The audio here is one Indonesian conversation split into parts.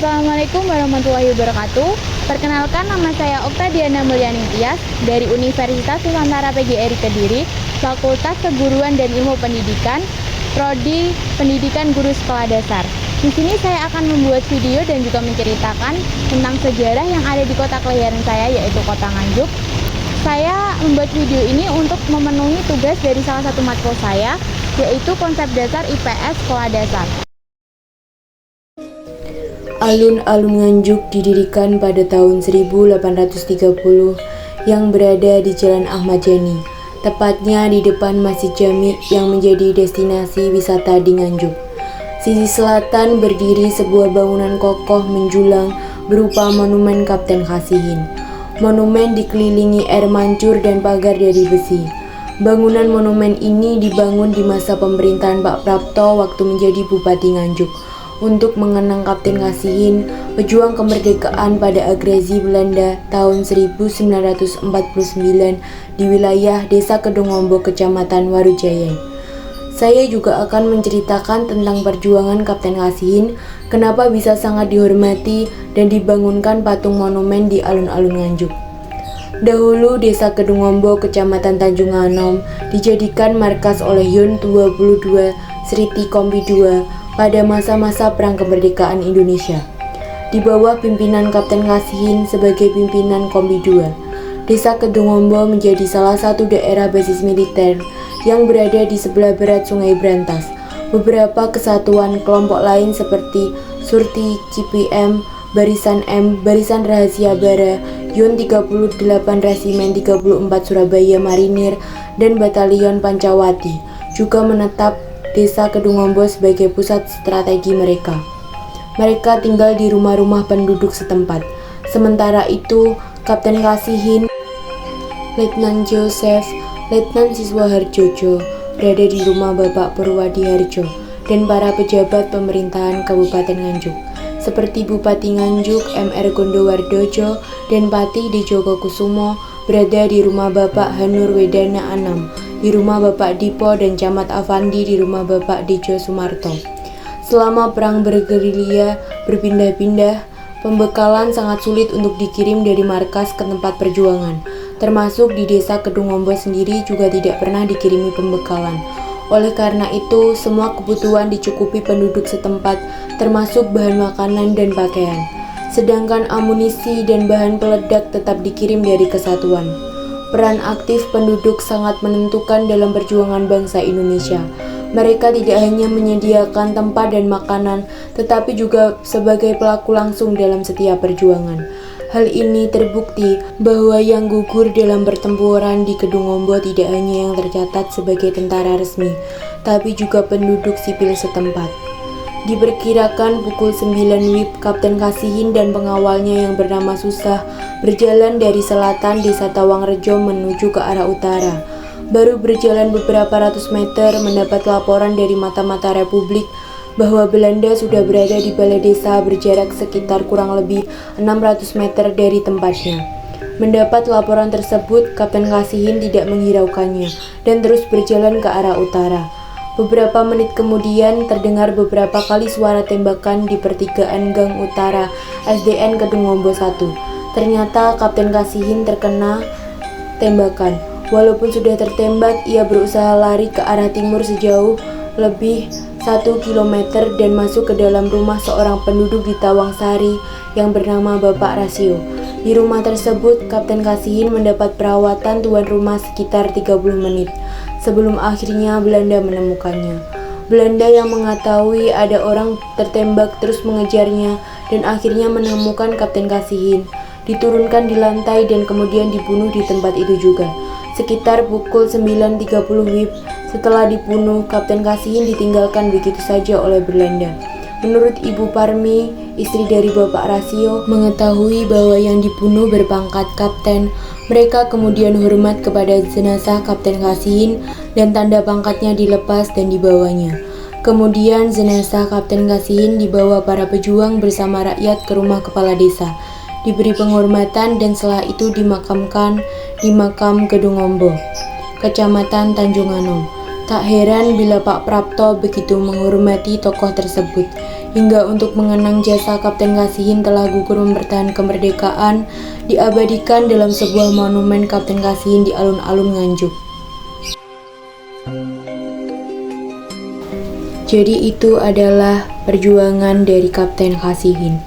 Assalamualaikum warahmatullahi wabarakatuh. Perkenalkan, nama saya Okta Diana Mulyani Tias dari Universitas Nusantara PGRI Kediri, Fakultas Keguruan dan Ilmu Pendidikan, Prodi Pendidikan Guru Sekolah Dasar. Di sini saya akan membuat video dan juga menceritakan tentang sejarah yang ada di kota kelahiran saya, yaitu Kota Nganjuk. Saya membuat video ini untuk memenuhi tugas dari salah satu matkul saya, yaitu konsep dasar IPS Sekolah Dasar. Alun-alun Nganjuk didirikan pada tahun 1830 yang berada di Jalan Ahmad Yani, tepatnya di depan Masjid Jami yang menjadi destinasi wisata di Nganjuk. Sisi selatan berdiri sebuah bangunan kokoh menjulang berupa monumen Kapten Kasihin. Monumen dikelilingi air mancur dan pagar dari besi. Bangunan monumen ini dibangun di masa pemerintahan Pak Prapto waktu menjadi Bupati Nganjuk, untuk mengenang Kapten Kasihin, pejuang kemerdekaan pada agresi Belanda tahun 1949 di wilayah Desa Kedungombo, Kecamatan Warujayan. Saya juga akan menceritakan tentang perjuangan Kapten Kasihin, kenapa bisa sangat dihormati dan dibangunkan patung monumen di alun-alun Nganjuk. Dahulu Desa Kedungombo, Kecamatan Tanjung Anom, dijadikan markas oleh Yon 22 Sriti Kompi II pada masa-masa Perang Kemerdekaan Indonesia. Di bawah pimpinan Kapten Kasihin sebagai pimpinan Kompi II, Desa Kedungombo menjadi salah satu daerah basis militer yang berada di sebelah barat Sungai Brantas. Beberapa kesatuan kelompok lain seperti Surti, CPM, Barisan M, Barisan Rahasia Bara, Yon 38 Resimen 34 Surabaya Marinir, dan Batalion Pancawati juga menetap Desa Kedungombo sebagai pusat strategi mereka. Mereka tinggal di rumah-rumah penduduk setempat. Sementara itu, Kapten Kasihin, Letnan Joseph, Letnan Siswa Harjojo berada di rumah Bapak Purwadi Harjo dan para pejabat pemerintahan Kabupaten Nganjuk, seperti Bupati Nganjuk M.R. Gondowardojo dan Pati Djoko Kusumo berada di rumah Bapak Hanur Wedana Anam, di rumah Bapak Dipo, dan Camat Avandi di rumah Bapak Dejo Sumarto. Selama perang bergerilya berpindah-pindah, pembekalan sangat sulit untuk dikirim dari markas ke tempat perjuangan. Termasuk di Desa Kedungombo sendiri juga tidak pernah dikirimi pembekalan. Oleh karena itu, semua kebutuhan dicukupi penduduk setempat, termasuk bahan makanan dan pakaian. Sedangkan amunisi dan bahan peledak tetap dikirim dari kesatuan. Peran aktif penduduk sangat menentukan dalam perjuangan bangsa Indonesia. Mereka tidak hanya menyediakan tempat dan makanan, tetapi juga sebagai pelaku langsung dalam setiap perjuangan. Hal ini terbukti bahwa yang gugur dalam pertempuran di Kedungombo tidak hanya yang tercatat sebagai tentara resmi, tapi juga penduduk sipil setempat. Diperkirakan pukul 9 WIB, Kapten Kasihin dan pengawalnya yang bernama Susah berjalan dari selatan Desa Tawangrejo menuju ke arah utara. Baru berjalan beberapa ratus meter mendapat laporan dari mata-mata Republik bahwa Belanda sudah berada di balai desa berjarak sekitar kurang lebih 600 meter dari tempatnya. Mendapat laporan tersebut, Kapten Kasihin tidak menghiraukannya dan terus berjalan ke arah utara. Beberapa menit kemudian terdengar beberapa kali suara tembakan di pertigaan Gang Utara SDN Kedungombo 1. Ternyata Kapten Kasihin terkena tembakan. Walaupun sudah tertembak, ia berusaha lari ke arah timur sejauh lebih 1 kilometer dan masuk ke dalam rumah seorang penduduk di Tawangsari yang bernama Bapak Rasio. Di rumah tersebut, Kapten Kasihin mendapat perawatan tuan rumah sekitar 30 menit. Sebelum akhirnya Belanda menemukannya. Belanda yang mengetahui ada orang tertembak terus mengejarnya dan akhirnya menemukan Kapten Kasihin. Diturunkan di lantai dan kemudian dibunuh di tempat itu juga. Sekitar pukul 9.30 WIB, setelah dibunuh, Kapten Kasihin ditinggalkan begitu saja oleh Belanda. Menurut Ibu Parmi, istri dari Bapak Rasio, mengetahui bahwa yang dibunuh berpangkat kapten. Mereka kemudian hormat kepada jenazah Kapten Kasihin dan tanda pangkatnya dilepas dan dibawanya. Kemudian jenazah Kapten Kasihin dibawa para pejuang bersama rakyat ke rumah kepala desa, diberi penghormatan dan setelah itu dimakamkan di makam Kedungombo, Kecamatan Tanjung Anom. Tak heran bila Pak Prapto begitu menghormati tokoh tersebut. hingga untuk mengenang jasa Kapten Kasihin telah gugur mempertahankan kemerdekaan diabadikan dalam sebuah monumen Kapten Kasihin di alun-alun Nganjuk. Jadi itu adalah perjuangan dari Kapten Kasihin.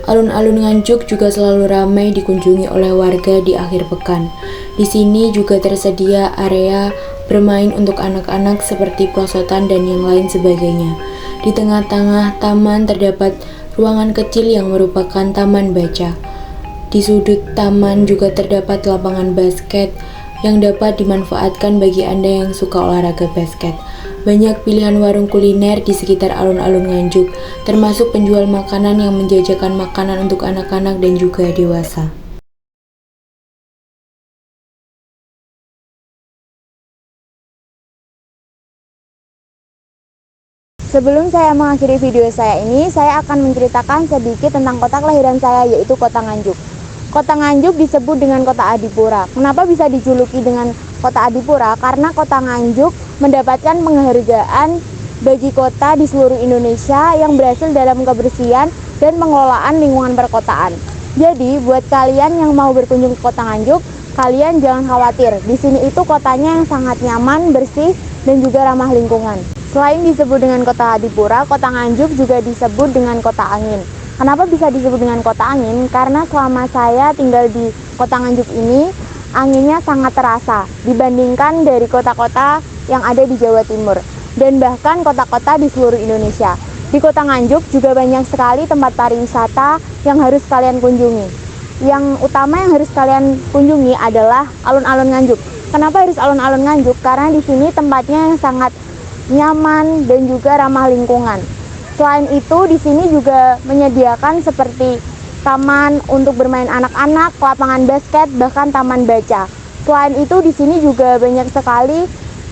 Alun-alun Nganjuk juga selalu ramai dikunjungi oleh warga di akhir pekan. Di sini juga tersedia area bermain untuk anak-anak seperti perosotan dan yang lain sebagainya. Di tengah-tengah taman terdapat ruangan kecil yang merupakan taman baca. Di sudut taman juga terdapat lapangan basket yang dapat dimanfaatkan bagi Anda yang suka olahraga basket. Banyak pilihan warung kuliner di sekitar alun-alun Nganjuk, termasuk penjual makanan yang menjajakan makanan untuk anak-anak dan juga dewasa. Sebelum saya mengakhiri video saya ini, saya akan menceritakan sedikit tentang kota kelahiran saya, yaitu kota Nganjuk. Kota Nganjuk disebut dengan kota Adipura. Kenapa bisa dijuluki dengan kota Adipura? Karena kota Nganjuk mendapatkan penghargaan bagi kota di seluruh Indonesia yang berhasil dalam kebersihan dan pengelolaan lingkungan perkotaan. Jadi, buat kalian yang mau berkunjung ke kota Nganjuk, kalian jangan khawatir. Di sini itu kotanya yang sangat nyaman, bersih, dan juga ramah lingkungan. Selain disebut dengan kota Adipura, kota Nganjuk juga disebut dengan kota angin. Kenapa bisa disebut dengan kota angin? Karena selama saya tinggal di kota Nganjuk ini, anginnya sangat terasa dibandingkan dari kota-kota yang ada di Jawa Timur dan bahkan kota-kota di seluruh Indonesia. Di kota Nganjuk juga banyak sekali tempat pariwisata yang harus kalian kunjungi. Yang utama yang harus kalian kunjungi adalah alun-alun Nganjuk. Kenapa harus alun-alun Nganjuk? Karena di sini tempatnya yang sangat nyaman dan juga ramah lingkungan. Selain itu, di sini juga menyediakan seperti taman untuk bermain anak-anak, lapangan basket, bahkan taman baca. Selain itu, di sini juga banyak sekali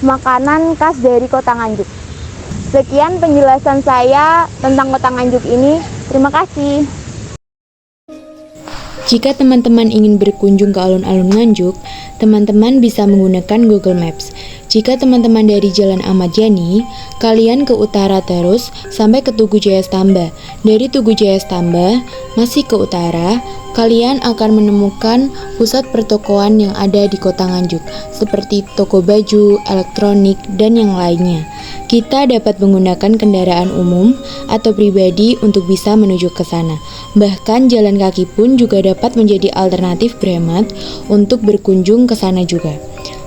makanan khas dari kota Nganjuk. Sekian penjelasan saya tentang kota Nganjuk ini. Terima kasih. Jika teman-teman ingin berkunjung ke alun-alun Nganjuk, teman-teman bisa menggunakan Google Maps. Jika teman-teman dari Jalan Ahmad Yani, kalian ke utara terus sampai ke Tugu Jaya Stamba. Dari Tugu Jaya Stamba, masih ke utara, kalian akan menemukan pusat pertokoan yang ada di kota Nganjuk, seperti toko baju, elektronik, dan yang lainnya. Kita dapat menggunakan kendaraan umum atau pribadi untuk bisa menuju ke sana. Bahkan jalan kaki pun juga dapat menjadi alternatif berhemat untuk berkunjung ke sana juga.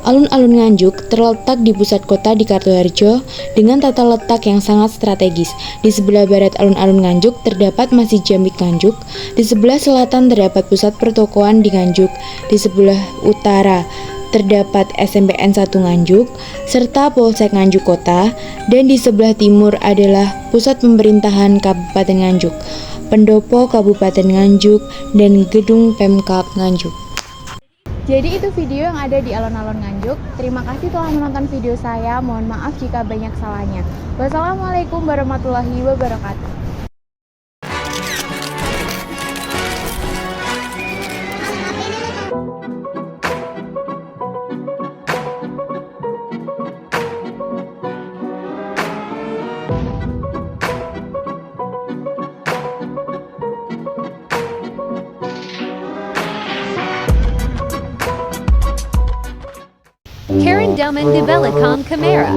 Alun-alun Nganjuk terletak di pusat kota di Kartoharjo dengan tata letak yang sangat strategis. Di sebelah barat alun-alun Nganjuk terdapat Masjid Jamik Nganjuk, di sebelah selatan terdapat pusat pertokoan di Nganjuk, di sebelah utara terdapat SMPN 1 Nganjuk, serta Polsek Nganjuk Kota, dan di sebelah timur adalah Pusat Pemerintahan Kabupaten Nganjuk, Pendopo Kabupaten Nganjuk, dan Gedung Pemkab Nganjuk. Jadi itu video yang ada di alun-alun Nganjuk. Terima kasih telah menonton video saya. Mohon maaf jika banyak salahnya. Wassalamualaikum warahmatullahi wabarakatuh. Karen Delman de Bellicom Camara.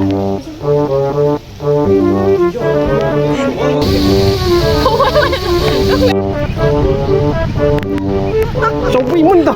Sopi mun to.